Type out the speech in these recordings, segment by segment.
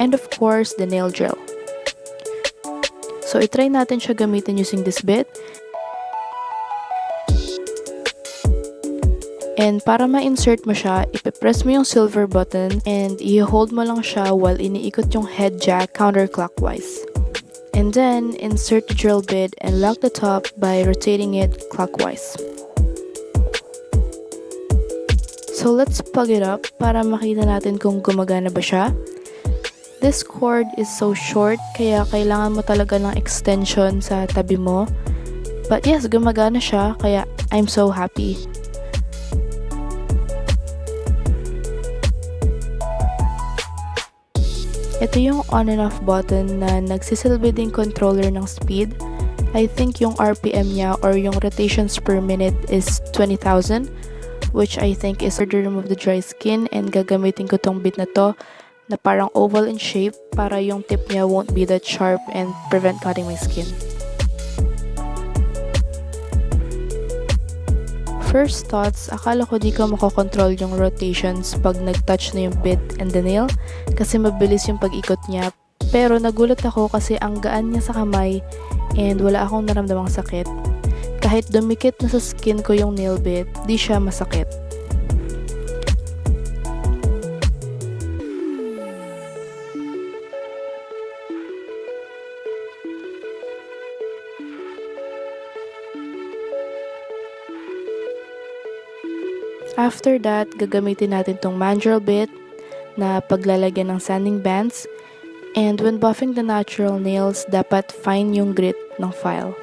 and of course, the nail drill. So, itry natin siya gamitin using this bit. And para ma-insert mo siya, ipipress mo yung silver button and i-hold mo lang siya while iniikot yung head jack counterclockwise. And then, insert the drill bit and lock the top by rotating it clockwise. So, let's plug it up para makita natin kung gumagana ba siya. This cord is so short, kaya kailangan mo talaga ng extension sa tabi mo. But yes, gumagana siya, kaya I'm so happy. Ito yung on and off button na nagsisilbi ding controller ng speed. I think yung RPM niya or yung rotations per minute is 20,000, which I think is to remove the dry skin, and gagamitin ko tong bit na to na parang oval in shape para yung tip niya won't be that sharp and prevent cutting my skin. First thoughts, akala ko di ko makokontrol yung rotations pag nag-touch na yung bit and the nail kasi mabilis yung pag-ikot niya, pero nagulat ako kasi ang gaan niya sa kamay and wala akong naramdamang sakit. Kahit dumikit na sa skin ko yung nail bit, di siya masakit. After that, gagamitin natin tong mandrel bit na paglalagyan ng sanding bands, and when buffing the natural nails, dapat fine yung grit ng file.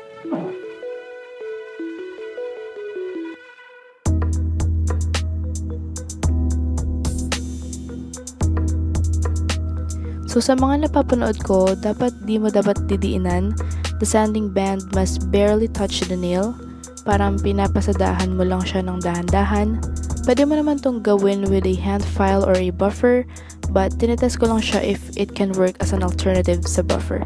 So sa mga napapanood ko, di mo dapat didiinan. The sanding band must barely touch the nail. Parang pinapasadahan mo lang siya ng dahan-dahan. Pwede mo naman tong gawin with a hand file or a buffer, but tinetest ko lang siya if it can work as an alternative sa buffer.